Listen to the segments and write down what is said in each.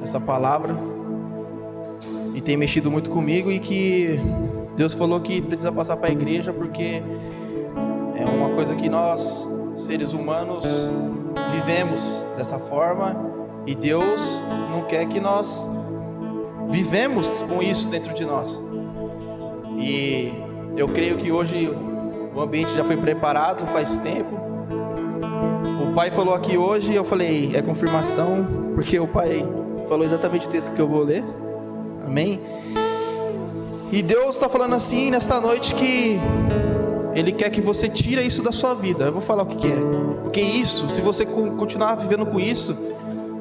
essa palavra e tem mexido muito comigo, e que Deus falou que precisa passar para a igreja, porque é uma coisa que nós, seres humanos, vivemos dessa forma, e Deus não quer que nós vivemos com isso dentro de nós. E eu creio que hoje o ambiente já foi preparado faz tempo. O pai falou aqui hoje, eu falei, é confirmação, porque o pai falou exatamente o texto que eu vou ler. Amém? E Deus está falando assim nesta noite, que Ele quer que você tire isso da sua vida. Eu vou falar o que é. Porque isso, se você continuar vivendo com isso,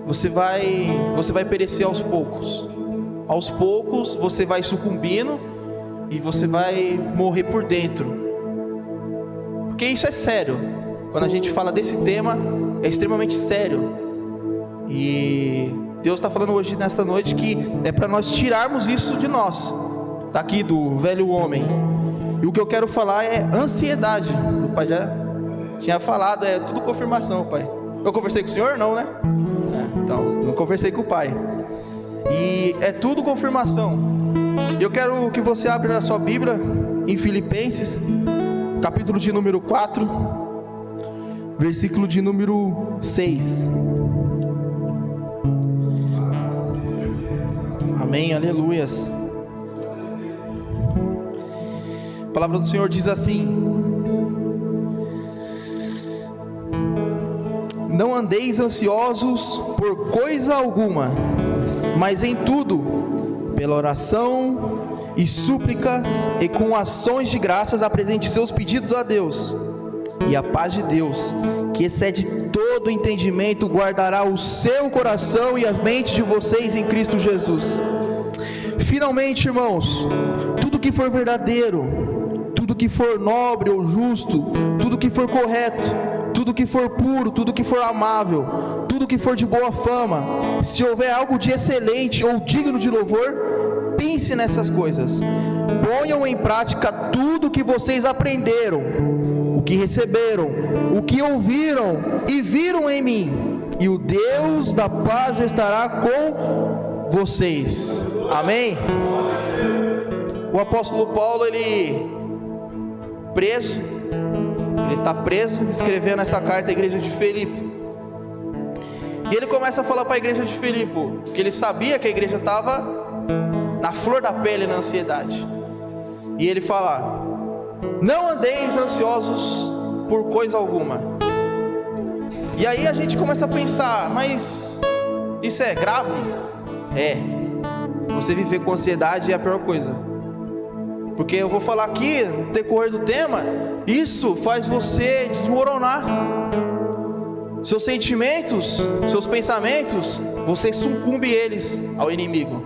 você vai perecer aos poucos. Aos poucos você vai sucumbindo e você vai morrer por dentro. Porque isso é sério. Quando a gente fala desse tema, é extremamente sério. E Deus está falando hoje, nesta noite, que é para nós tirarmos isso de nós, daqui do velho homem. E o que eu quero falar é ansiedade. O pai já tinha falado, é tudo confirmação, pai. Eu conversei com o senhor? Não, né? Então, não conversei com o pai. E é tudo confirmação. Eu quero que você abra a sua Bíblia em Filipenses, capítulo de número 4, versículo de número 6. Amém, aleluias. A palavra do Senhor diz assim: não andeis ansiosos por coisa alguma, mas em tudo, pela oração e súplicas e com ações de graças, apresente seus pedidos a Deus. E a paz de Deus, que excede todo entendimento, guardará o seu coração e a mente de vocês em Cristo Jesus. Finalmente, irmãos, tudo que for verdadeiro, tudo que for nobre ou justo, tudo que for correto, tudo que for puro, tudo que for amável, tudo que for de boa fama, se houver algo de excelente ou digno de louvor, pense nessas coisas. Ponham em prática tudo o que vocês aprenderam, o que receberam, o que ouviram e viram em mim, e o Deus da paz estará com vocês. Amém? O apóstolo Paulo, ele está preso, escrevendo essa carta à igreja de Filipe. E ele começa a falar para a igreja de Filipe que ele sabia que a igreja estava na flor da pele, na ansiedade. E ele fala: não andeis ansiosos por coisa alguma. E aí a gente começa a pensar, mas isso é grave? É. Você viver com ansiedade é a pior coisa. Porque eu vou falar aqui, no decorrer do tema, isso faz você desmoronar. Seus sentimentos, seus pensamentos, você sucumbe eles ao inimigo.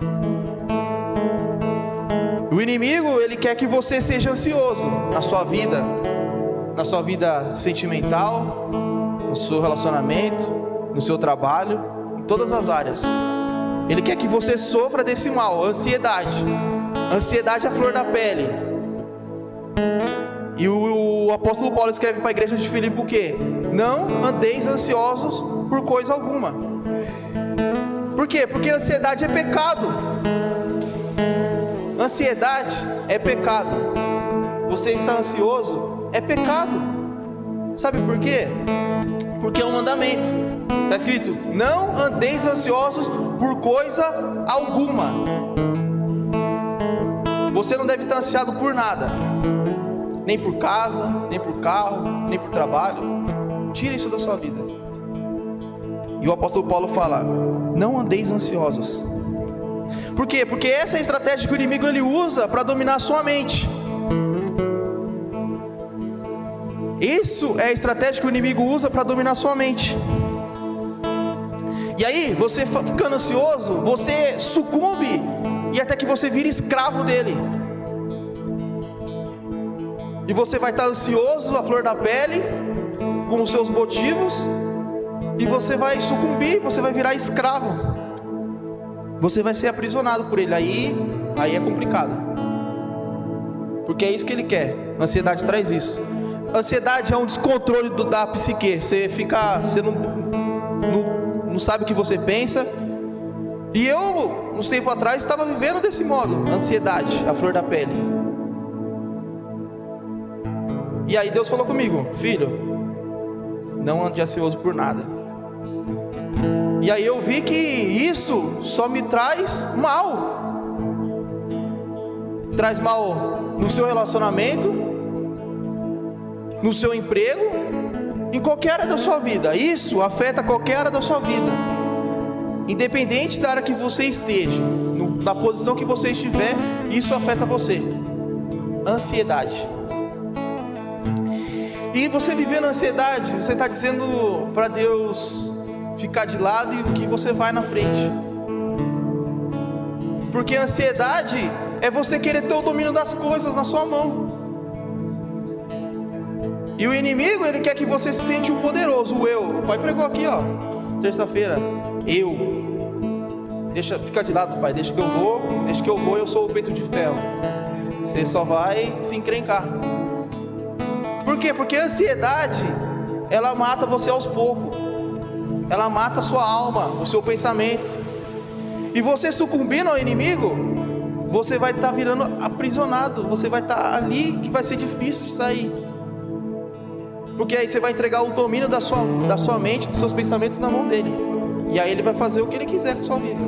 O inimigo, ele quer que você seja ansioso na sua vida sentimental, no seu relacionamento, no seu trabalho, em todas as áreas. Ele quer que você sofra desse mal, ansiedade. Ansiedade é a flor da pele. E o apóstolo Paulo escreve para a igreja de Filipe o quê? Não andeis ansiosos por coisa alguma. Por quê? Porque ansiedade é pecado. Ansiedade é pecado. Você está ansioso é pecado. Sabe por quê? Porque é um mandamento. Está escrito: não andeis ansiosos por coisa alguma. Você não deve estar ansiado por nada, nem por casa, nem por carro, nem por trabalho. Tira isso da sua vida. E o apóstolo Paulo fala: não andeis ansiosos. Por quê? Porque essa é a estratégia que o inimigo ele usa para dominar a sua mente. Isso é a estratégia que o inimigo usa para dominar a sua mente. E aí, você ficando ansioso, você sucumbe, e até que você vira escravo dele. E você vai estar ansioso, a flor da pele, com os seus motivos, e você vai sucumbir, você vai virar escravo. Você vai ser aprisionado por ele. Aí é complicado. Porque é isso que ele quer. A ansiedade traz isso. A ansiedade é um descontrole da psique. Você não sabe o que você pensa, E eu, uns tempo atrás, estava vivendo desse modo, ansiedade, a flor da pele. E aí Deus falou comigo: filho, não ande ansioso por nada. E aí eu vi que isso só me traz mal. Traz mal no seu relacionamento, no seu emprego, em qualquer área da sua vida. Isso afeta qualquer área da sua vida, independente da área que você esteja, na posição que você estiver, isso afeta você. Ansiedade. E você vivendo ansiedade, você está dizendo para Deus ficar de lado e que você vai na frente. Porque a ansiedade é você querer ter o domínio das coisas na sua mão. E o inimigo, ele quer que você se sente um poderoso, o eu. O pai pregou aqui, ó, terça-feira. Eu. Deixa, fica de lado, pai, deixa que eu vou, eu sou o peito de ferro. Você só vai se encrencar. Por quê? Porque a ansiedade, ela mata você aos poucos. Ela mata a sua alma, o seu pensamento. E você sucumbindo ao inimigo, você vai estar virando aprisionado. Você vai estar ali que vai ser difícil de sair. Porque aí você vai entregar o domínio da sua mente, dos seus pensamentos na mão dele. E aí ele vai fazer o que ele quiser com a sua vida.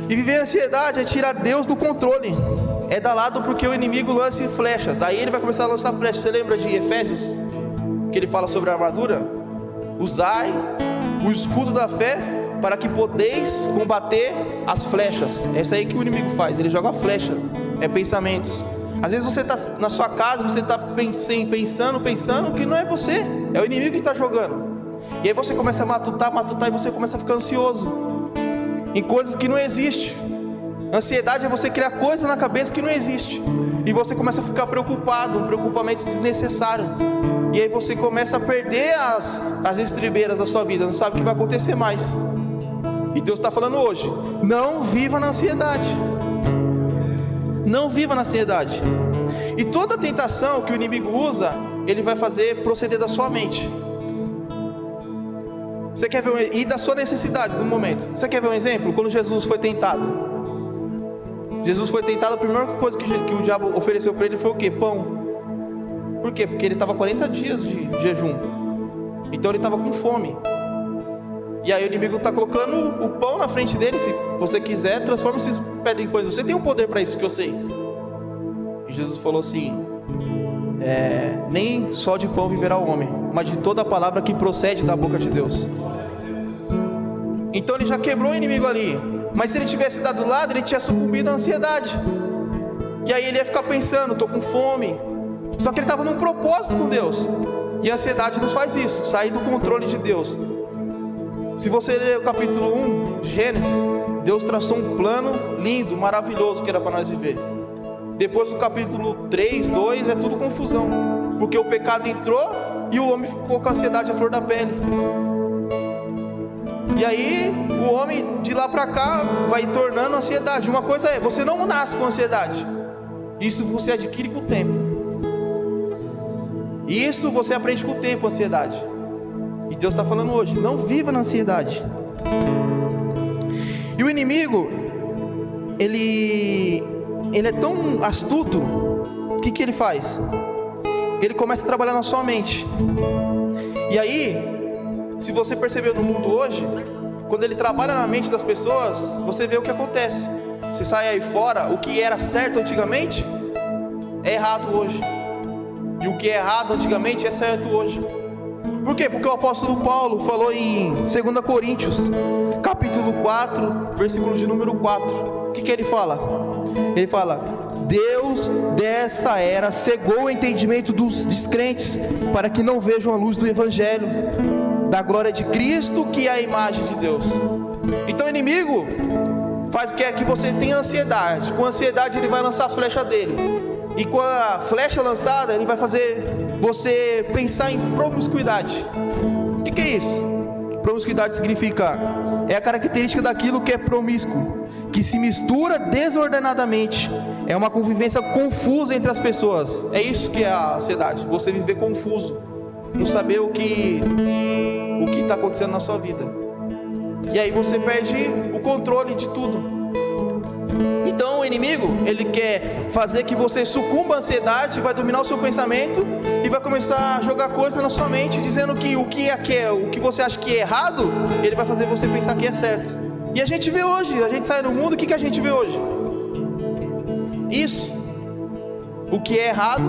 E viver a ansiedade é tirar Deus do controle. É dar lado porque o inimigo lança flechas. Aí ele vai começar a lançar flechas. Você lembra de Efésios? Que ele fala sobre a armadura? Usai o escudo da fé para que podeis combater as flechas. É isso aí que o inimigo faz. Ele joga a flecha. É pensamentos. Às vezes você está na sua casa, você está pensando que não é você, é o inimigo que está jogando. E aí você começa a matutar e você começa a ficar ansioso em coisas que não existem. Ansiedade é você criar coisas na cabeça que não existe. E você começa a ficar preocupado, um preocupamento desnecessário. E aí você começa a perder as estribeiras da sua vida, não sabe o que vai acontecer mais. E Deus está falando hoje: não viva na ansiedade. Não viva na ansiedade. E toda tentação que o inimigo usa, ele vai fazer proceder da sua mente. Você quer ver e da sua necessidade do momento. Você quer ver um exemplo? Quando Jesus foi tentado. Jesus foi tentado, a primeira coisa que o diabo ofereceu para ele foi o quê? Pão. Por quê? Porque ele estava 40 dias de jejum. Então ele estava com fome. E aí o inimigo está colocando o pão na frente dele. Se você quiser, transforma esses pedras em pães. Você tem um poder para isso, que eu sei. E Jesus falou assim: nem só de pão viverá o homem, mas de toda a palavra que procede da boca de Deus. Então ele já quebrou o inimigo ali. Mas se ele tivesse dado do lado, ele tinha sucumbido à ansiedade. E aí ele ia ficar pensando: estou com fome. Só que ele estava num propósito com Deus. E a ansiedade nos faz isso, sair do controle de Deus. Se você ler o capítulo 1 de Gênesis, Deus traçou um plano lindo, maravilhoso que era para nós viver. Depois do capítulo 3, 2, é tudo confusão. Porque o pecado entrou e o homem ficou com a ansiedade à flor da pele. E aí o homem de lá para cá vai tornando ansiedade. Uma coisa é, você não nasce com ansiedade. Isso você adquire com o tempo. Isso você aprende com o tempo, ansiedade. E Deus está falando hoje: não viva na ansiedade. E o inimigo, ele é tão astuto. O que ele faz? Ele começa a trabalhar na sua mente. E aí, se você percebeu no mundo hoje, quando ele trabalha na mente das pessoas, você vê o que acontece. Você sai aí fora, o que era certo antigamente é errado hoje. E o que é errado antigamente é certo hoje. Por quê? Porque o apóstolo Paulo falou em 2 Coríntios, capítulo 4, versículo de número 4. O que ele fala? Ele fala: Deus dessa era cegou o entendimento dos descrentes, para que não vejam a luz do evangelho, da glória de Cristo, que é a imagem de Deus. Então o inimigo faz que você tenha ansiedade. Com ansiedade ele vai lançar as flechas dele. E com a flecha lançada, ele vai fazer você pensar em promiscuidade. O que é isso? Promiscuidade significa, é a característica daquilo que é promíscuo, que se mistura desordenadamente. É uma convivência confusa entre as pessoas. É isso que é a ansiedade. Você viver confuso, não saber o que está acontecendo na sua vida. E aí você perde o controle de tudo. Então o inimigo, ele quer fazer que você sucumba à ansiedade, vai dominar o seu pensamento e vai começar a jogar coisas na sua mente, dizendo que o que você acha que é errado, ele vai fazer você pensar que é certo. E a gente vê hoje, a gente sai no mundo, o que a gente vê hoje? Isso. O que é errado,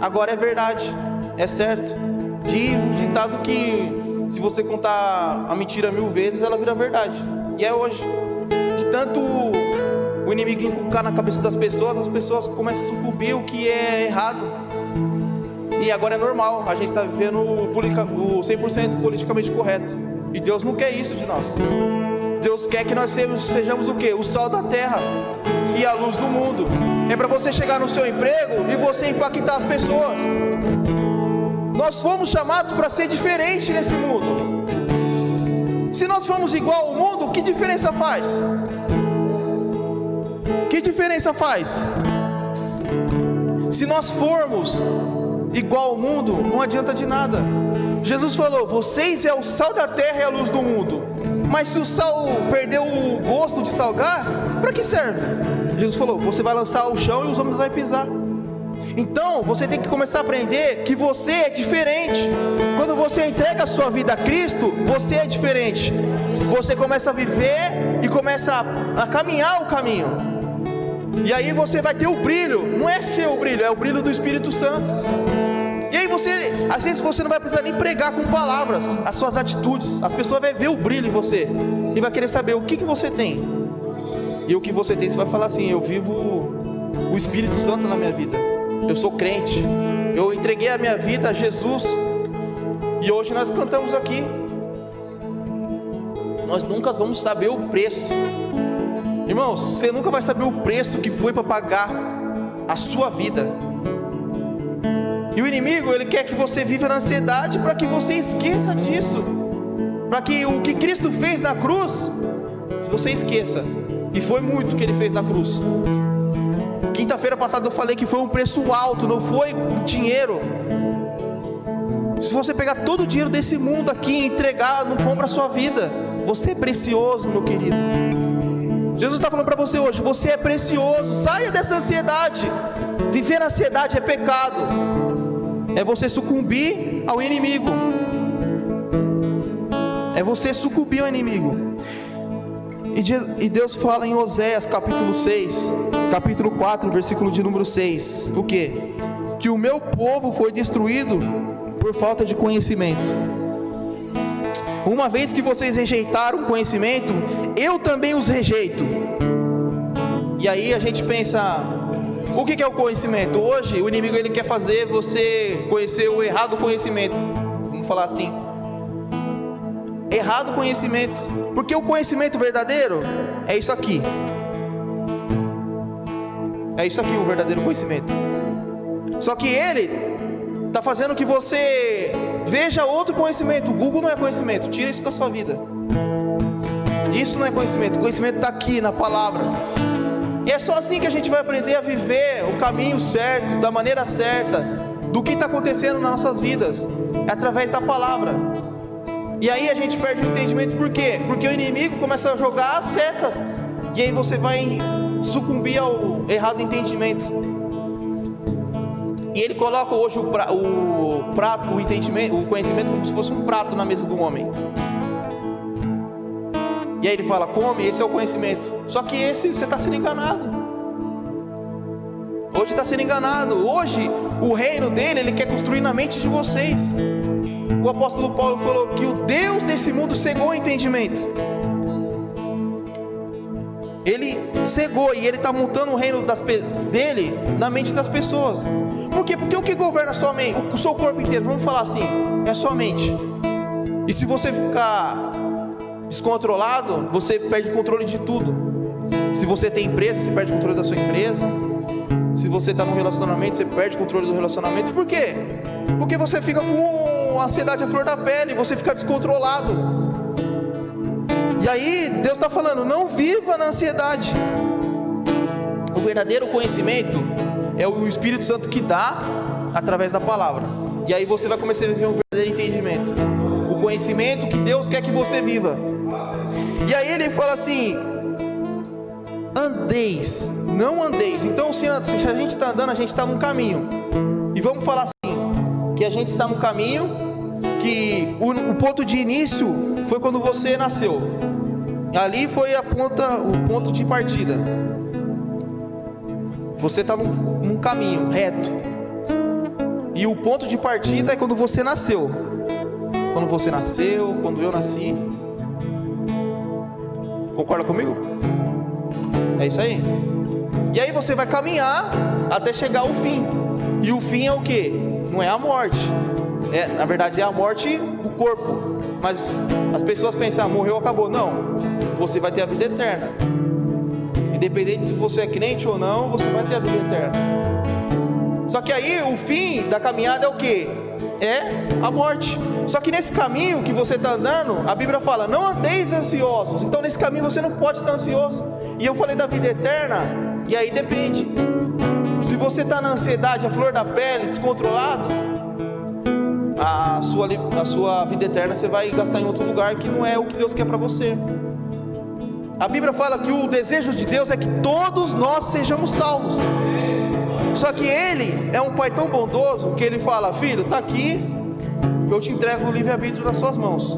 agora é verdade, é certo. Diz o ditado que se você contar a mentira 1000 vezes, ela vira verdade. E é hoje. De tanto o inimigo inculcar na cabeça das pessoas, as pessoas começam a sucumbir o que é errado. E agora é normal, a gente está vivendo o 100% politicamente correto. E Deus não quer isso de nós. Deus quer que nós sejamos o quê? O sal da terra e a luz do mundo. É para você chegar no seu emprego e você impactar as pessoas. Nós fomos chamados para ser diferente nesse mundo. Se nós formos igual ao mundo, que diferença faz? Que diferença faz? Se nós formos igual ao mundo, não adianta de nada. Jesus falou: vocês é o sal da terra e a luz do mundo. Mas se o sal perdeu o gosto de salgar, para que serve? Jesus falou: você vai lançar ao chão e os homens vão pisar. Então você tem que começar a aprender que você é diferente. Quando você entrega a sua vida a Cristo, você é diferente. Você começa a viver e começa a caminhar o caminho. E aí você vai ter o brilho. Não é seu brilho, é o brilho do Espírito Santo. E aí às vezes você não vai precisar nem pregar com palavras as suas atitudes. As pessoas vão ver o brilho em você e vai querer saber o que você tem. E o que você tem, você vai falar assim: eu vivo o Espírito Santo na minha vida. Eu sou crente, eu entreguei a minha vida a Jesus. E hoje nós cantamos aqui. Nós nunca vamos saber o preço. Irmãos, você nunca vai saber o preço que foi para pagar a sua vida. E o inimigo, ele quer que você viva na ansiedade para que você esqueça disso. Para que o que Cristo fez na cruz, você esqueça. E foi muito o que ele fez na cruz. Quinta-feira passada eu falei que foi um preço alto, não foi dinheiro. Se você pegar todo o dinheiro desse mundo aqui e entregar, não compra a sua vida. Você é precioso, meu querido. Jesus está falando para você hoje: você é precioso, saia dessa ansiedade. Viver na ansiedade é pecado. É você sucumbir ao inimigo. É você sucumbir ao inimigo. E Deus fala em Oséias capítulo 6, capítulo 4, versículo de número 6. O quê? Que o meu povo foi destruído por falta de conhecimento. Uma vez que vocês rejeitaram o conhecimento, eu também os rejeito. E aí a gente pensa: o que é o conhecimento? Hoje o inimigo, ele quer fazer você conhecer o errado conhecimento. Vamos falar assim: errado conhecimento. Porque o conhecimento verdadeiro é isso aqui. É isso aqui o verdadeiro conhecimento. Só que ele está fazendo que você veja outro conhecimento. O Google não é conhecimento, tira isso da sua vida. Isso não é conhecimento. O conhecimento está aqui na palavra. E é só assim que a gente vai aprender a viver o caminho certo, da maneira certa, do que está acontecendo nas nossas vidas. É através da palavra. E aí a gente perde o entendimento. Por quê? Porque o inimigo começa a jogar as setas. E aí você vai sucumbir ao errado entendimento. E ele coloca hoje o prato, o entendimento, o conhecimento como se fosse um prato na mesa do homem. E aí ele fala: come, esse é o conhecimento. Só que esse, você está sendo enganado. Hoje está sendo enganado. Hoje o reino dele, ele quer construir na mente de vocês. O apóstolo Paulo falou que o Deus desse mundo cegou o entendimento. Ele cegou e ele está montando o reino dele na mente das pessoas. Por quê? Porque o que governa a sua mente, o seu corpo inteiro, vamos falar assim, é a sua mente. E se você ficar descontrolado, você perde o controle de tudo. Se você tem empresa, você perde o controle da sua empresa. Se você está num relacionamento, você perde o controle do relacionamento. Por quê? Porque você fica com a ansiedade à flor da pele, você fica descontrolado. E aí Deus está falando: não viva na ansiedade. O verdadeiro conhecimento é o Espírito Santo que dá através da palavra. E aí você vai começar a viver um verdadeiro entendimento. O conhecimento que Deus quer que você viva. E aí ele fala assim: andeis, não andeis. Então se a gente está andando, a gente está num caminho. E vamos falar assim, que a gente está no caminho, que o ponto de início foi quando você nasceu. Ali foi o ponto de partida. Você está num caminho reto. E o ponto de partida é quando você nasceu. Quando você nasceu, quando eu nasci. Concorda comigo? É isso aí. E aí você vai caminhar até chegar ao fim. E o fim é o quê? Não é a morte. Na verdade é a morte do corpo. Mas as pessoas pensam, morreu, acabou. Não. Você vai ter a vida eterna. Independente se você é crente ou não, você vai ter a vida eterna. Só que aí o fim da caminhada é o quê? É a morte. Só que nesse caminho que você está andando, a Bíblia fala: não andeis ansiosos. Então nesse caminho você não pode estar ansioso. E eu falei da vida eterna, e aí depende. Se você está na ansiedade, a flor da pele, descontrolado, a sua vida eterna você vai gastar em outro lugar, que não é o que Deus quer para você. A Bíblia fala que o desejo de Deus é que todos nós sejamos salvos. Só que Ele é um Pai tão bondoso que Ele fala: filho, está aqui, eu te entrego o livre-arbítrio nas suas mãos.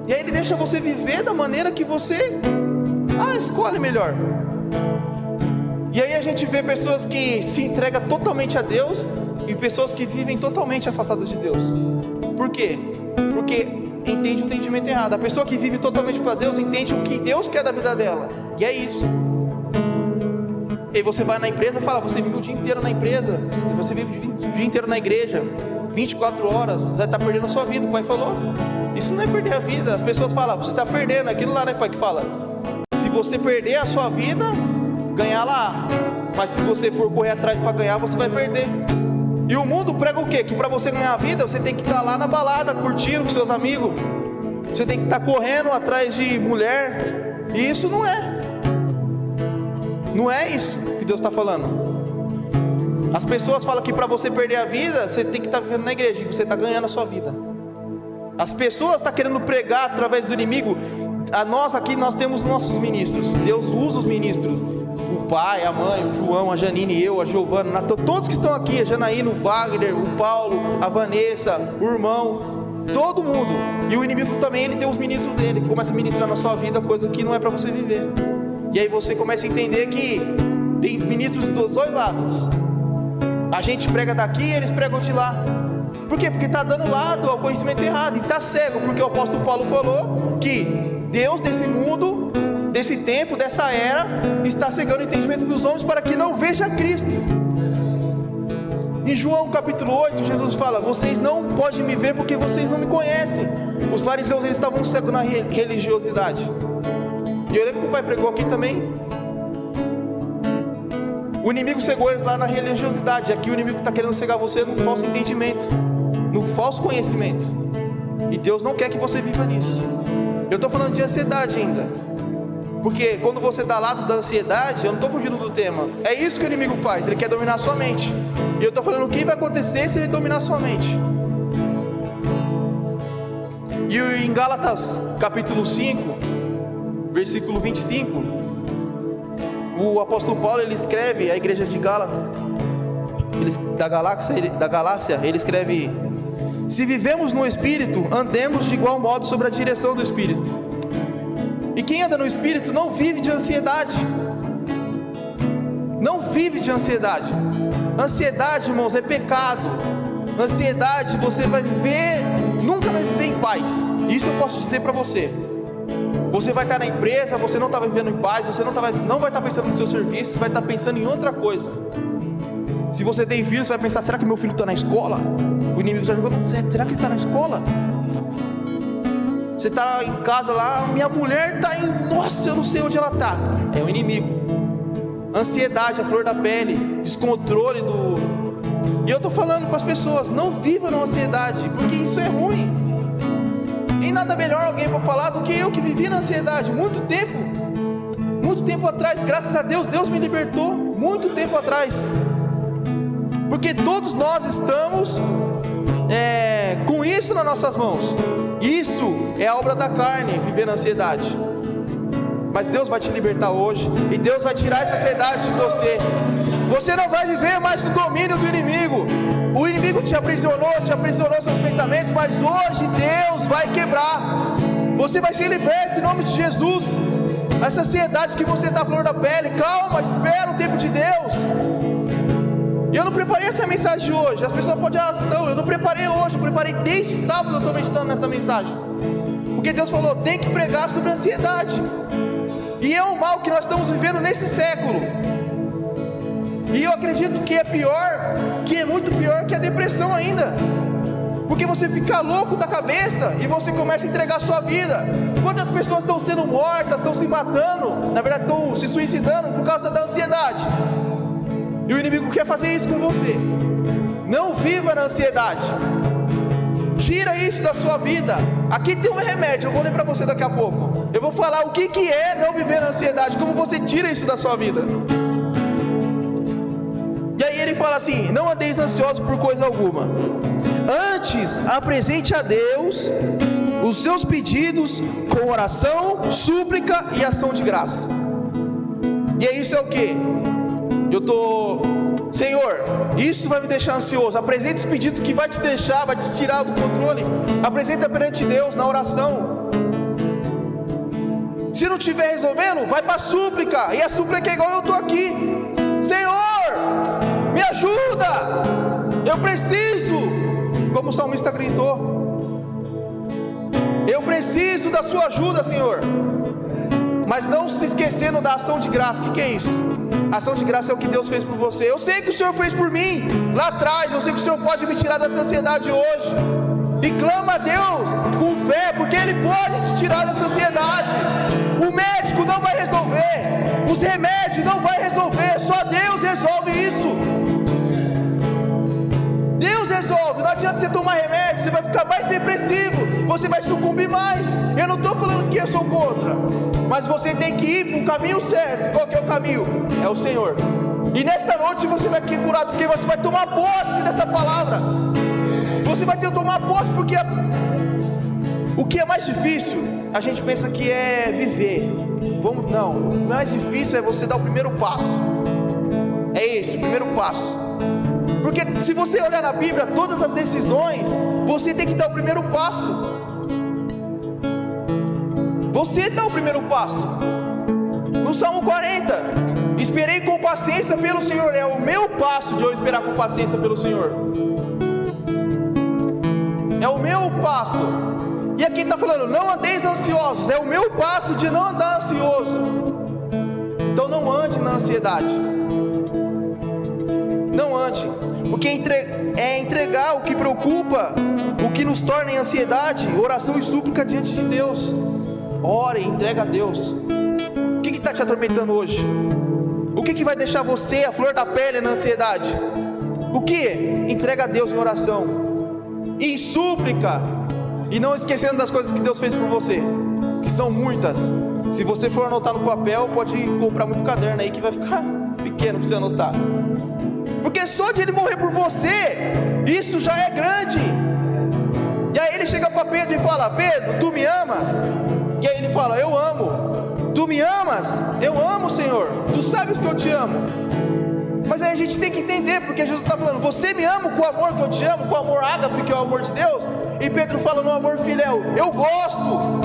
E aí Ele deixa você viver da maneira que você escolhe melhor. E aí a gente vê pessoas que se entregam totalmente a Deus e pessoas que vivem totalmente afastadas de Deus. Por quê? Porque entende o entendimento errado. A pessoa que vive totalmente para Deus entende o que Deus quer da vida dela, e é isso. E aí você vai na empresa e fala: você vive o dia inteiro na empresa, você vive o dia inteiro na igreja, 24 horas, você está perdendo a sua vida. O pai falou: isso não é perder a vida. As pessoas falam: você está perdendo, aquilo lá, né, pai, que fala: se você perder a sua vida, ganhar lá, mas se você for correr atrás para ganhar, você vai perder. E o mundo prega o quê? Que para você ganhar a vida, você tem que estar lá na balada, curtindo com seus amigos. Você tem que estar correndo atrás de mulher. E isso não é. Não é isso que Deus está falando. As pessoas falam que para você perder a vida, você tem que estar vivendo na igreja, e você está ganhando a sua vida. As pessoas estão querendo pregar através do inimigo. Nós aqui, nós temos nossos ministros. Deus usa os ministros. O pai, a mãe, o João, a Janine, eu, a Giovana, todos que estão aqui, a Janaína, o Wagner, o Paulo, a Vanessa, o irmão, todo mundo. E o inimigo também, ele tem os ministros dele, que começa a ministrar na sua vida coisa que não é para você viver. E aí você começa a entender que tem ministros dos dois lados. A gente prega daqui, eles pregam de lá. Por quê? Porque está dando lado ao conhecimento errado, e está cego, porque o apóstolo Paulo falou que Deus desse mundo, desse tempo, dessa era, está cegando o entendimento dos homens para que não veja Cristo. Em João capítulo 8, Jesus fala: vocês não podem me ver porque vocês não me conhecem. Os fariseus, eles estavam cegos na religiosidade. E eu lembro que o pai pregou aqui também. O inimigo cegou eles lá na religiosidade. Aqui o inimigo está querendo cegar você no falso entendimento, no falso conhecimento. E Deus não quer que você viva nisso. Eu estou falando de ansiedade ainda, porque quando você está lá da ansiedade, eu não estou fugindo do tema. É isso que o inimigo faz, ele quer dominar a sua mente. E eu estou falando o que vai acontecer se ele dominar a sua mente. E em Gálatas capítulo 5, versículo 25, o apóstolo Paulo, ele escreve à igreja de Gálatas, da Galácia, ele escreve: se vivemos no Espírito, andemos de igual modo sobre a direção do Espírito. E quem anda no Espírito não vive de ansiedade. Não vive de ansiedade. Ansiedade, irmãos, é pecado. Ansiedade, você vai viver, nunca vai viver em paz. Isso eu posso dizer para você. Você vai estar na empresa, você não está vivendo em paz, você não vai estar pensando no seu serviço, você vai estar pensando em outra coisa. Se você tem filho, você vai pensar: será que meu filho está na escola? O inimigo está jogando: será que ele está na escola? Você está em casa lá, minha mulher está em... nossa, eu não sei onde ela está. É o inimigo. Ansiedade, a flor da pele, descontrole do... E eu estou falando para as pessoas: não viva na ansiedade, porque isso é ruim. E nada melhor alguém para falar do que eu, que vivi na ansiedade muito tempo atrás. Graças a Deus, Deus me libertou muito tempo atrás. Porque todos nós estamos com isso nas nossas mãos. Isso é a obra da carne, viver na ansiedade. Mas Deus vai te libertar hoje, e Deus vai tirar essa ansiedade de você. Você não vai viver mais no domínio do inimigo. O inimigo te aprisionou seus pensamentos, mas hoje Deus vai quebrar. Você vai ser liberto em nome de Jesus. Essa ansiedade que você está à flor da pele, calma, espera o tempo de Deus. Eu não preparei essa mensagem de hoje. As pessoas podem dizer, não, eu não preparei hoje, eu preparei desde sábado, eu estou meditando nessa mensagem. Porque Deus falou, tem que pregar sobre a ansiedade. E é um mal que nós estamos vivendo nesse século. E eu acredito que é pior, que é muito pior que a depressão ainda. Porque você fica louco da cabeça e você começa a entregar a sua vida. Quantas pessoas estão sendo mortas, estão se matando, na verdade estão se suicidando por causa da ansiedade. E o inimigo quer fazer isso com você. Não viva na ansiedade. Tira isso da sua vida. Aqui tem um remédio, eu vou ler para você daqui a pouco. Eu vou falar o que é não viver na ansiedade, como você tira isso da sua vida. E aí ele fala assim: não andeis ansiosos por coisa alguma, antes apresente a Deus os seus pedidos com oração, súplica e ação de graça. E aí isso é o que? Senhor, isso vai me deixar ansioso. Apresenta os pedidos que vai te deixar, vai te tirar do controle. Apresenta perante Deus na oração. Se não estiver resolvendo, vai para a súplica. E a súplica é igual eu estou aqui: Senhor, me ajuda, eu preciso. Como o salmista gritou, eu preciso da sua ajuda, Senhor. Mas não se esquecendo da ação de graça. O que é isso? A ação de graça é o que Deus fez por você. Eu sei que o Senhor fez por mim lá atrás. Eu sei que o Senhor pode me tirar dessa ansiedade hoje. E clama a Deus com fé, porque Ele pode te tirar dessa ansiedade. O médico não vai resolver, os remédios não vai resolver, só Deus resolve isso. Deus resolve. Não adianta você tomar remédio, você vai ficar mais depressivo, você vai sucumbir mais. Eu não estou falando que eu sou contra, mas você tem que ir para o caminho certo. Qual que é o caminho? É o Senhor. E nesta noite você vai ficar curado, porque você vai tomar posse dessa palavra. Você vai ter que tomar posse, porque o que é mais difícil, a gente pensa que é viver. Não, o mais difícil é você dar o primeiro passo. É esse, o primeiro passo. Porque se você olhar na Bíblia, todas as decisões, você tem que dar o primeiro passo. Você dá o primeiro passo. No Salmo 40, esperei com paciência pelo Senhor. É o meu passo de eu esperar com paciência pelo Senhor. É o meu passo. E aqui está falando, não andeis ansiosos. É o meu passo de não andar ansioso. Então não ande na ansiedade. Não ande. Porque é entregar o que preocupa, o que nos torna em ansiedade, oração e súplica diante de Deus. Ore e entrega a Deus. O que está te atormentando hoje? O que vai deixar você a flor da pele na ansiedade? O que? Entrega a Deus em oração, em súplica, e não esquecendo das coisas que Deus fez por você, que são muitas. Se você for anotar no papel, pode comprar muito caderno aí que vai ficar pequeno para você anotar. Porque só de Ele morrer por você, isso já é grande. E aí Ele chega para Pedro e fala: Pedro, tu me amas? E aí ele fala: eu amo. Tu me amas? Eu amo, Senhor. Tu sabes que eu te amo. Mas aí a gente tem que entender, porque Jesus está falando: você me ama com o amor que eu te amo, com o amor ágape, que é o amor de Deus. E Pedro fala no amor filéu: eu gosto.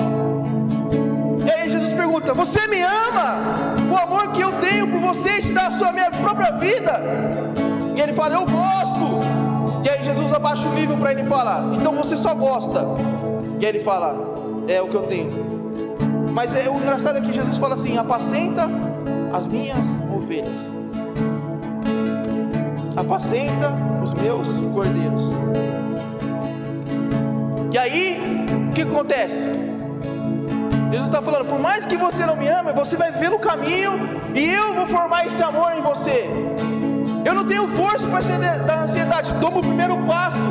E aí Jesus pergunta: você me ama com o amor que eu tenho por você, te dá a minha própria vida? E ele fala: eu gosto. E aí Jesus abaixa o nível para ele e fala: então você só gosta. E aí ele fala: é o que eu tenho. Mas o engraçado é que Jesus fala assim: apacenta as minhas ovelhas, apacenta os meus cordeiros. E aí, o que acontece? Jesus está falando: por mais que você não me ame, você vai ver no caminho, e eu vou formar esse amor em você. Eu não tenho força para sair da ansiedade. Toma o primeiro passo.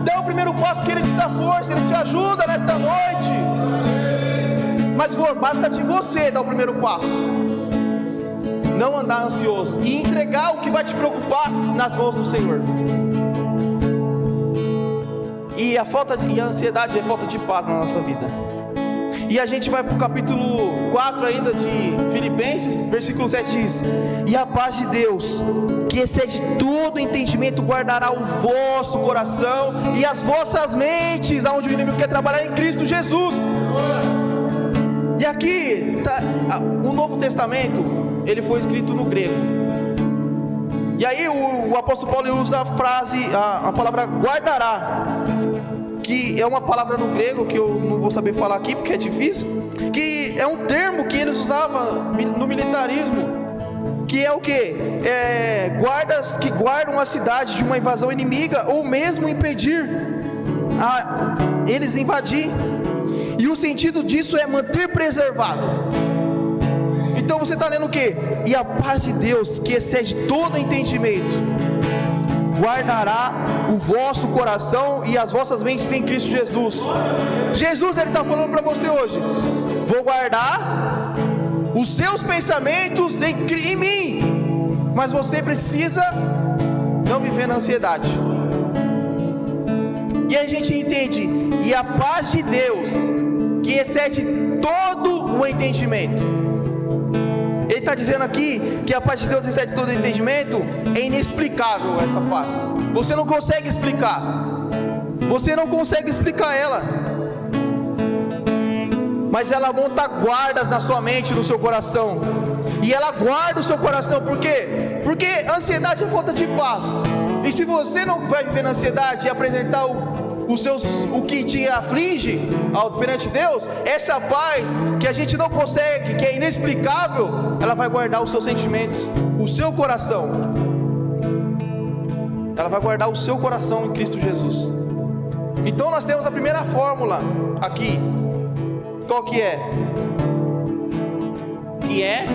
Dá o primeiro passo que Ele te dá força, Ele te ajuda nesta noite. Mas basta de você dar o primeiro passo. Não andar ansioso e entregar o que vai te preocupar nas mãos do Senhor. E a ansiedade é falta de paz na nossa vida. E a gente vai para o capítulo 4 ainda de Filipenses, versículo 7 diz: e a paz de Deus, que excede todo entendimento, guardará o vosso coração e as vossas mentes, aonde o inimigo quer trabalhar, em Cristo Jesus. E aqui, o Novo Testamento, ele foi escrito no grego. E aí o apóstolo Paulo usa a frase, a palavra guardará, que é uma palavra no grego que eu não vou saber falar aqui porque é difícil, que é um termo que eles usavam no militarismo, que é o quê? Guardas que guardam a cidade de uma invasão inimiga, ou mesmo impedir eles invadir. E o sentido disso é manter preservado. Então você está lendo o quê? E a paz de Deus, que excede todo entendimento, guardará o vosso coração e as vossas mentes em Cristo Jesus. Jesus, ele está falando para você hoje: vou guardar os seus pensamentos em mim. Mas você precisa não viver na ansiedade. E aí a gente entende: e a paz de Deus, que excede todo o entendimento. Ele está dizendo aqui que a paz de Deus excede todo o entendimento. É inexplicável essa paz. Você não consegue explicar. Você não consegue explicar ela. Mas ela monta guardas na sua mente, no seu coração. E ela guarda o seu coração. Por quê? Porque ansiedade é falta de paz. E se você não vai viver na ansiedade e apresentar o que te aflige perante Deus, essa paz que a gente não consegue, que é inexplicável, ela vai guardar os seus sentimentos, o seu coração. Ela vai guardar o seu coração em Cristo Jesus. Então nós temos a primeira fórmula aqui. Qual que é? Que é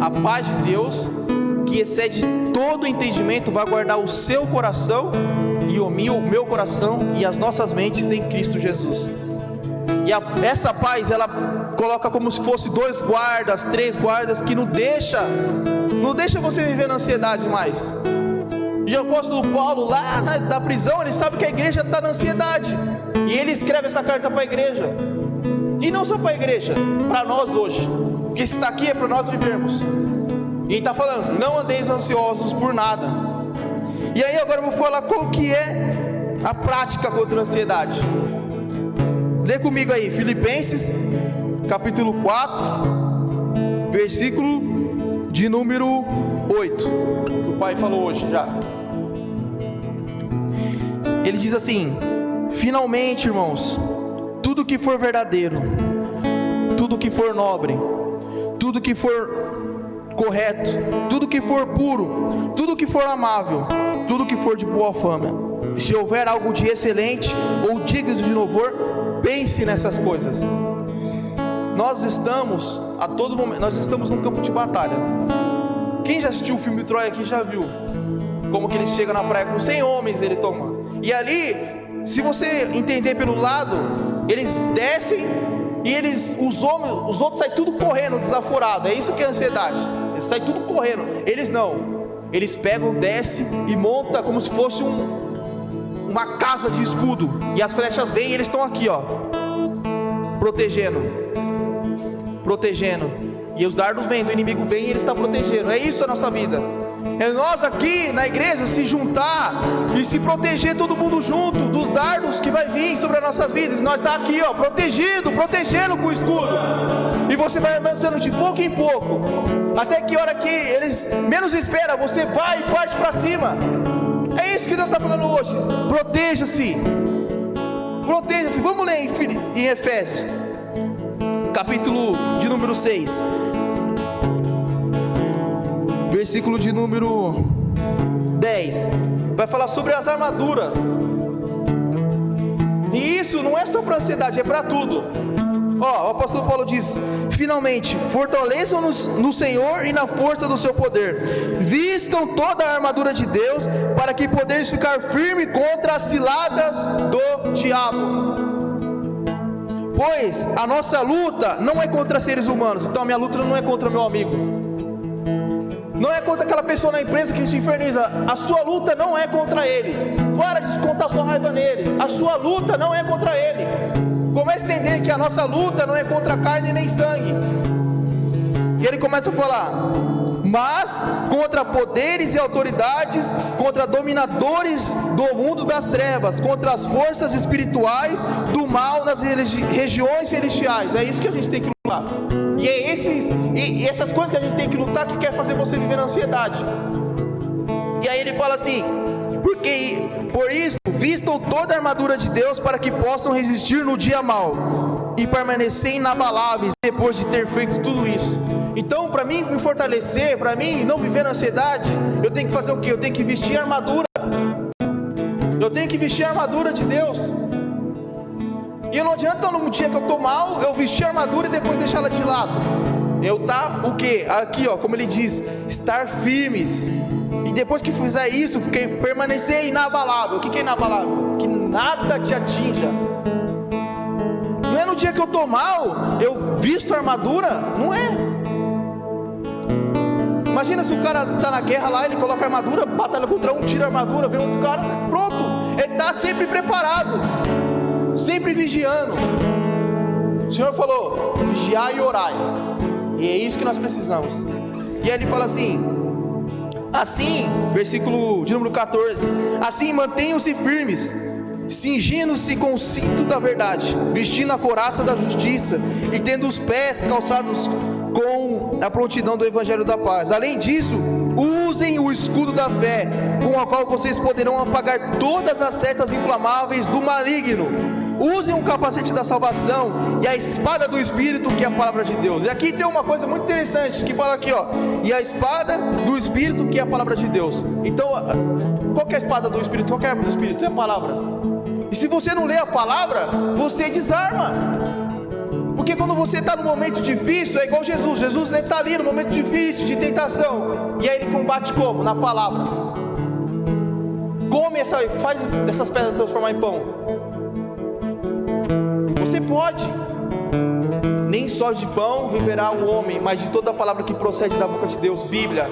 a paz de Deus, que excede todo entendimento, vai guardar o seu coração e o meu coração e as nossas mentes em Cristo Jesus. E essa paz, ela coloca como se fosse 2 guardas, 3 guardas, que não deixa você viver na ansiedade mais. E o apóstolo Paulo, lá da prisão, ele sabe que a igreja está na ansiedade, e ele escreve essa carta para a igreja. E não só para a igreja, para nós hoje, porque se está aqui é para nós vivermos. E ele está falando: não andeis ansiosos por nada. E aí agora eu vou falar qual que é a prática contra a ansiedade. Lê comigo aí, Filipenses, capítulo 4, versículo de número 8. O pai falou hoje já. Ele diz assim: finalmente, irmãos, tudo que for verdadeiro, tudo que for nobre, tudo que for correto, tudo que for puro, tudo que for amável, tudo que for de boa fama, se houver algo de excelente ou digno de louvor, pense nessas coisas. Nós estamos a todo momento, nós estamos num campo de batalha. Quem já assistiu o filme Troia aqui já viu como que ele chega na praia com 100 homens, ele toma. E ali, se você entender pelo lado, eles descem e os outros saem tudo correndo, desaforado. É isso que é ansiedade. Eles saem tudo correndo. Eles não. Eles pegam, descem e montam como se fosse uma casa de escudo. E as flechas vêm e eles estão aqui, ó, protegendo. E os dardos vêm, o inimigo vem e ele está protegendo. É isso a nossa vida. É nós aqui na igreja se juntar e se proteger todo mundo junto dos dardos que vai vir sobre as nossas vidas. Nós está aqui, ó, protegendo com o escudo. E você vai avançando de pouco em pouco, até que hora que eles menos esperam, você vai e parte para cima. É isso que Deus está falando hoje. Proteja-se. Vamos ler em Efésios, capítulo de número 6, versículo de número 10, vai falar sobre as armaduras. E isso não é só para ansiedade, é para tudo. Ó, o apóstolo Paulo diz: finalmente, fortaleçam-nos no Senhor e na força do seu poder. Vistam toda a armadura de Deus, para que podeis ficar firme contra as ciladas do diabo. Pois a nossa luta não é contra seres humanos. Então a minha luta não é contra meu amigo, Não é contra aquela pessoa na empresa que te inferniza. A sua luta não é contra ele. Para de descontar sua raiva nele. A sua luta não é contra ele. Comece a entender que a nossa luta não é contra carne nem sangue. E ele começa a falar: mas contra poderes e autoridades, contra dominadores do mundo das trevas, contra as forças espirituais do mal nas regiões celestiais. É isso que a gente tem que lutar. E é essas coisas que a gente tem que lutar que quer fazer você viver na ansiedade. E aí ele fala assim: por isso, vistam toda a armadura de Deus para que possam resistir no dia mau e permanecer inabaláveis depois de ter feito tudo isso. Então, para mim me fortalecer, para mim não viver na ansiedade, eu tenho que fazer o quê? Eu tenho que vestir a armadura. Eu tenho que vestir a armadura de Deus. E não adianta no dia que eu estou mal, eu vestir a armadura e depois deixar ela de lado. Eu tá o quê? Aqui, ó, como ele diz, estar firmes. E depois que fizer isso, permanecer inabalável. O que é inabalável? Que nada te atinja. Não é no dia que eu estou mal, eu visto a armadura? Não é. Imagina se o cara está na guerra lá, ele coloca a armadura, batalha contra um, tira a armadura, vem outro cara, pronto. Ele está sempre preparado, sempre vigiando. O Senhor falou: vigiai e orai. E é isso que nós precisamos. E aí ele fala assim, versículo de número 14: assim mantenham-se firmes, cingindo-se com o cinto da verdade, vestindo a couraça da justiça e tendo os pés calçados com a prontidão do evangelho da paz. Além disso, usem o escudo da fé, com o qual vocês poderão apagar todas as setas inflamáveis do maligno. Usem o capacete da salvação e a espada do Espírito, que é a palavra de Deus. E aqui tem uma coisa muito interessante que fala aqui, ó: e a espada do Espírito, que é a palavra de Deus. Então, qual que é a espada do Espírito? Qual que é a arma do Espírito? É a palavra. E se você não lê a palavra, você desarma. Porque quando você está no momento difícil, é igual Jesus. Jesus está ali no momento difícil, de tentação. E aí ele combate como? Na palavra. Faz essas pedras transformar em pão. Você pode. Nem só de pão viverá o homem, mas de toda a palavra que procede da boca de Deus, Bíblia.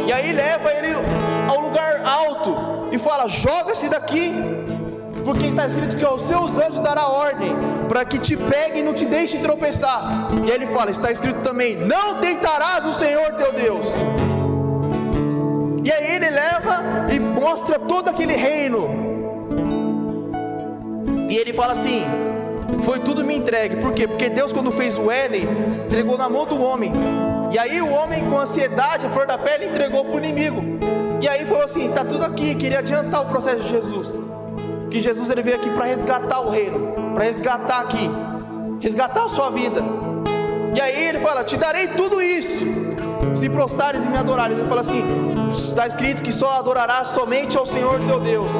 E aí leva ele ao lugar alto e fala: joga-se daqui, porque está escrito que aos seus anjos dará ordem, para que te peguem e não te deixem tropeçar. E aí ele fala: está escrito também: não tentarás o Senhor teu Deus. E aí ele leva e mostra todo aquele reino. E ele fala assim: foi tudo me entregue. Por quê? Porque Deus, quando fez o Éden, entregou na mão do homem. E aí o homem, com ansiedade, a flor da pele, entregou para o inimigo. E aí falou assim: está tudo aqui. Queria adiantar o processo de Jesus. Que Jesus, ele veio aqui para resgatar o reino, para resgatar aqui, resgatar a sua vida. E aí ele fala: te darei tudo isso, se prostrares e me adorares. Ele fala assim: está escrito que só adorarás somente ao Senhor teu Deus.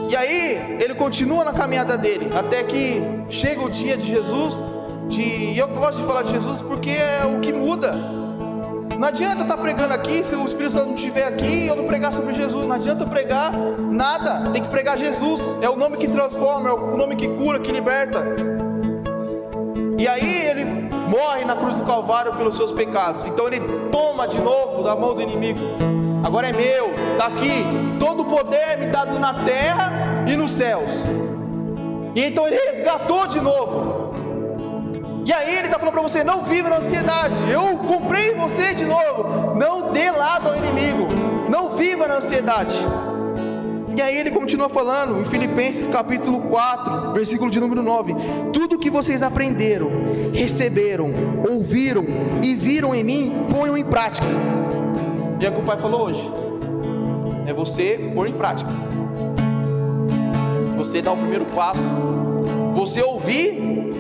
E aí ele continua na caminhada dele, até que chega o dia de Jesus. E eu gosto de falar de Jesus porque é o que muda. Não adianta eu estar pregando aqui se o Espírito Santo não estiver aqui e eu não pregar sobre Jesus. Não adianta eu pregar nada, tem que pregar Jesus. É o nome que transforma, é o nome que cura, que liberta. E aí ele morre na cruz do Calvário pelos seus pecados. Então ele toma de novo da mão do inimigo. Agora é meu, está aqui. Todo o poder é me dado na terra e nos céus. E então ele resgatou de novo. E aí ele está falando para você: não viva na ansiedade. Eu comprei você de novo. Não dê lado ao inimigo. Não viva na ansiedade. E aí ele continua falando em Filipenses capítulo 4, versículo de número 9: tudo que vocês aprenderam, receberam, ouviram e viram em mim, ponham em prática. E é o que o Pai falou hoje. É você pôr em prática. Você dar o primeiro passo. Você ouvir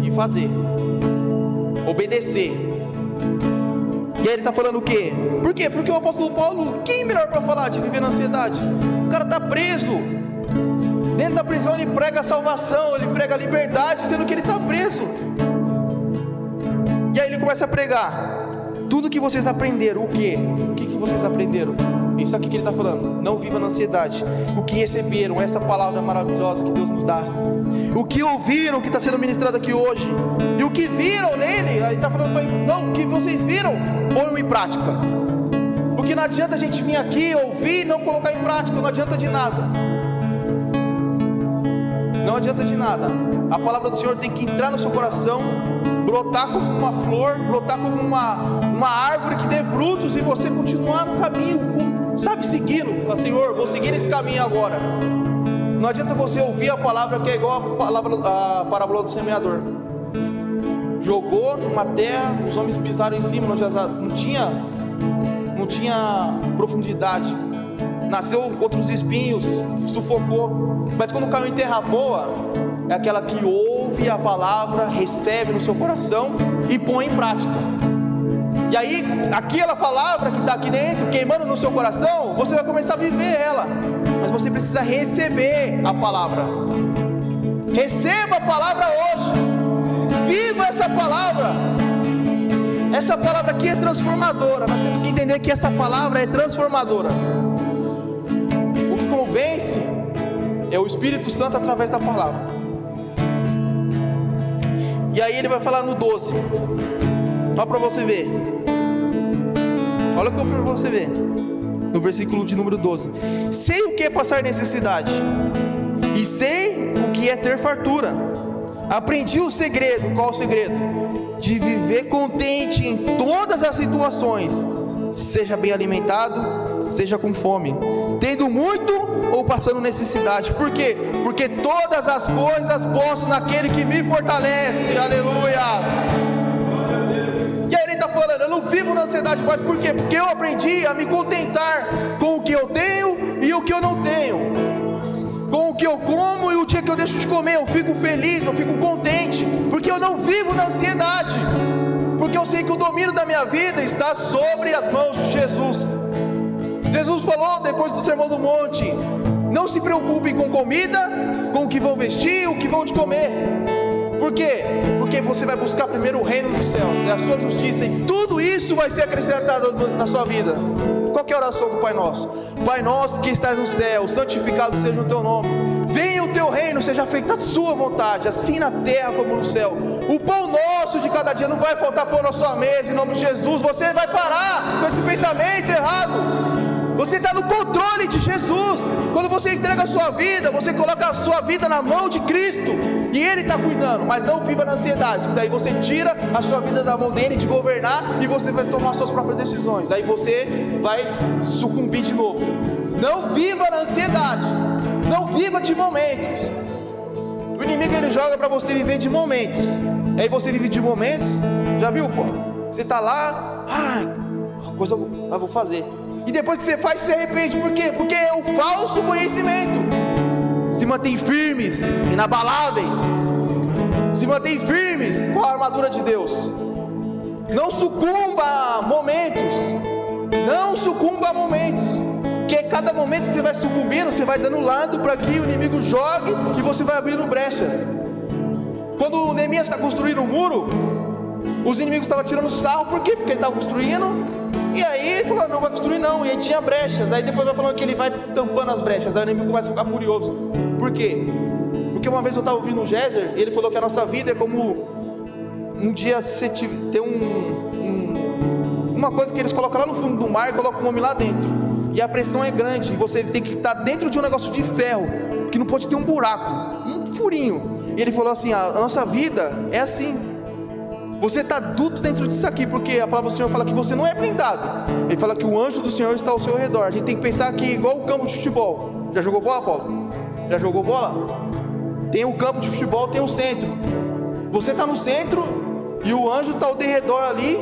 e fazer, obedecer. E aí ele está falando o quê? Por quê? Porque o apóstolo Paulo, quem é melhor para falar de viver na ansiedade? O cara está preso. Dentro da prisão ele prega a salvação, ele prega a liberdade, sendo que ele está preso. E aí ele começa a pregar: tudo que vocês aprenderam. O quê? O que vocês aprenderam? Isso aqui que ele está falando: não viva na ansiedade. O que receberam, essa palavra maravilhosa que Deus nos dá. O que ouviram, que está sendo ministrado aqui hoje, e o que viram nele, aí está falando para ele, não, o que vocês viram, ponham em prática. Porque não adianta a gente vir aqui, ouvir e não colocar em prática, não adianta de nada. Não adianta de nada. A palavra do Senhor tem que entrar no seu coração, brotar como uma flor, brotar como uma árvore que dê frutos, e você continuar no caminho, sabe, seguindo. Fala, Senhor, vou seguir esse caminho agora. Não adianta você ouvir a palavra que é igual a parábola do semeador. Jogou numa terra, os homens pisaram em cima, não tinha profundidade. Nasceu contra os espinhos, sufocou. Mas quando caiu em terra boa, é aquela que ouve a palavra, recebe no seu coração e põe em prática. E aí, aquela palavra que está aqui dentro, queimando no seu coração, você vai começar a viver ela. Mas você precisa receber a palavra. Receba a palavra hoje. Viva essa palavra. Essa palavra aqui é transformadora. Nós temos que entender que essa palavra é transformadora. O que convence é o Espírito Santo através da palavra. E aí ele vai falar no 12. Olha para você ver. Olha para você ver. No versículo de número 12. Sei o que é passar necessidade, e sei o que é ter fartura. Aprendi o segredo. Qual o segredo? De viver contente em todas as situações, seja bem alimentado, seja com fome, tendo muito ou passando necessidade. Por quê? Porque todas as coisas posso naquele que me fortalece. Aleluias. E aí ele está falando, eu não vivo na ansiedade mais. Por quê? Porque eu aprendi a me contentar com o que eu tenho e o que eu não tenho, com o que eu como e o dia que eu deixo de comer. Eu fico feliz, eu fico contente, porque eu não vivo na ansiedade, porque eu sei que o domínio da minha vida está sobre as mãos de Jesus. Jesus falou depois do Sermão do Monte: não se preocupem com comida, com o que vão vestir, o que vão de comer. Por quê? Porque você vai buscar primeiro o reino dos céus e a sua justiça, e tudo isso vai ser acrescentado na sua vida. Qual que é a oração do Pai Nosso? Pai nosso que estás no céu, santificado seja o teu nome. Venha o teu reino, seja feita a sua vontade, assim na terra como no céu. O pão nosso de cada dia não vai faltar pão na sua mesa, em nome de Jesus. Você vai parar com esse pensamento errado. Você está no controle de Jesus. Quando você entrega a sua vida, você coloca a sua vida na mão de Cristo, e Ele está cuidando. Mas não viva na ansiedade, que daí você tira a sua vida da mão dele de governar, e você vai tomar suas próprias decisões. Aí você vai sucumbir de novo. Não viva na ansiedade. Não viva de momentos. O inimigo, ele joga para você viver de momentos. Aí você vive de momentos. Já viu, pô? Você está lá, coisa eu vou fazer. E depois que você faz, você se arrepende. Por quê? Porque é o falso conhecimento. Se mantém firmes, inabaláveis. Se mantém firmes com a armadura de Deus. Não sucumba a momentos. Não sucumba a momentos. Porque cada momento que você vai sucumbindo, você vai dando lado para que o inimigo jogue, e você vai abrindo brechas. Quando o Neemias está construindo um muro, os inimigos estavam tirando sarro. Por quê? Porque ele estava construindo. E aí ele falou, não vai construir não. E aí tinha brechas. Aí depois vai falando que ele vai tampando as brechas. Aí o inimigo começa a ficar furioso. Por quê? Porque uma vez eu estava ouvindo o Géser, e ele falou que a nossa vida é como um dia você tem uma coisa que eles colocam lá no fundo do mar e colocam um homem lá dentro. E a pressão é grande, e você tem que estar dentro de um negócio de ferro, que não pode ter um buraco, um furinho. E ele falou assim, a nossa vida é assim. Você está tudo dentro disso aqui, porque a palavra do Senhor fala que você não é blindado. Ele fala que o anjo do Senhor está ao seu redor. A gente tem que pensar que igual o campo de futebol. Já jogou bola, Paulo? Já jogou bola? Tem o campo de futebol, tem o centro. Você está no centro e o anjo está ao derredor ali,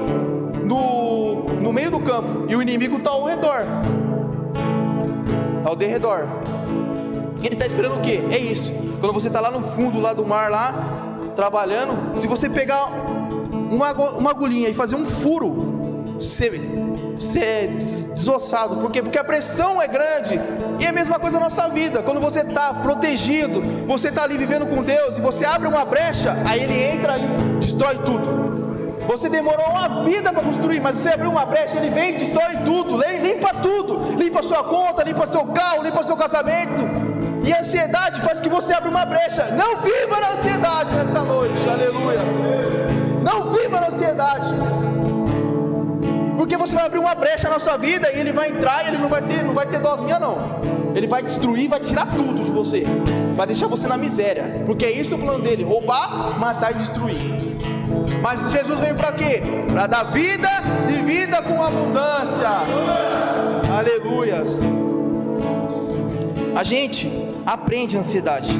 no meio do campo. E o inimigo está ao redor. Ao derredor. Ele está esperando o quê? É isso. Quando você está lá no fundo lá do mar, lá, trabalhando, se você pegar uma agulhinha e fazer um furo, ser desossado. Por quê? Porque a pressão é grande. E é a mesma coisa na nossa vida. Quando você está protegido, você está ali vivendo com Deus, e você abre uma brecha, aí Ele entra e destrói tudo. Você demorou uma vida para construir, mas você abriu uma brecha, Ele vem e destrói tudo. Limpa tudo. Limpa a sua conta, limpa seu carro, limpa seu casamento. E a ansiedade faz que você abra uma brecha. Não viva na ansiedade nesta noite, aleluia. Não viva na ansiedade, porque você vai abrir uma brecha na sua vida e ele vai entrar e ele não vai ter dozinha não. Ele vai destruir, vai tirar tudo de você, vai deixar você na miséria, porque é isso o plano dele: roubar, matar e destruir. Mas Jesus veio para quê? Para dar vida e vida com abundância. Aleluias. A gente aprende a ansiedade,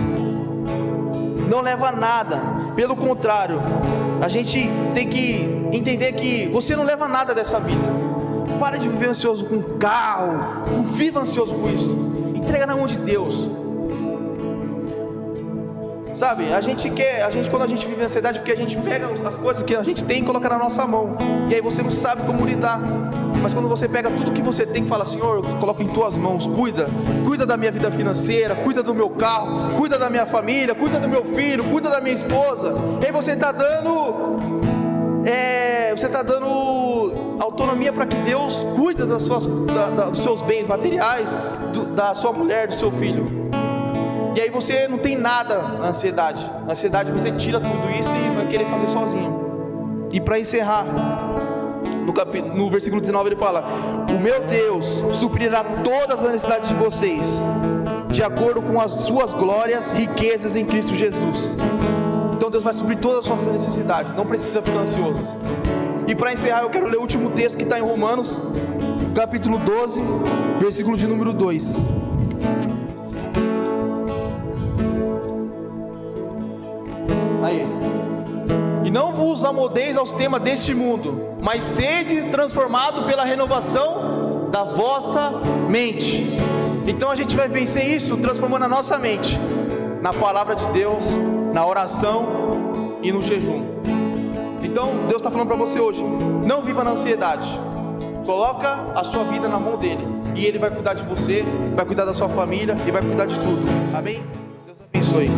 não leva a nada, pelo contrário, a gente tem que entender que você não leva nada dessa vida. Para de viver ansioso com carro, não viva ansioso com isso, entrega na mão de Deus. Sabe, quando a gente vive ansiedade, porque a gente pega as coisas que a gente tem e coloca na nossa mão, e aí você não sabe como lidar. Mas quando você pega tudo que você tem e fala: Senhor, eu coloco em tuas mãos, cuida da minha vida financeira, cuida do meu carro, cuida da minha família, cuida do meu filho, cuida da minha esposa. E aí você está dando autonomia para que Deus cuide dos seus bens materiais, da sua mulher, do seu filho. E aí você não tem nada na ansiedade. Na ansiedade você tira tudo isso e vai querer fazer sozinho. E para encerrar, no versículo 19 ele fala: o meu Deus suprirá todas as necessidades de vocês, de acordo com as suas glórias, riquezas em Cristo Jesus. Então Deus vai suprir todas as suas necessidades, não precisa ficar ansioso. E para encerrar eu quero ler o último texto que está em Romanos, capítulo 12, versículo de número 2. Aí: e não vos amoldeis ao sistema deste mundo, mas sedes transformado pela renovação da vossa mente. Então a gente vai vencer isso transformando a nossa mente na palavra de Deus, na oração e no jejum. Então Deus está falando para você hoje: não viva na ansiedade, coloca a sua vida na mão dele, e ele vai cuidar de você, vai cuidar da sua família e vai cuidar de tudo. Amém? Deus abençoe.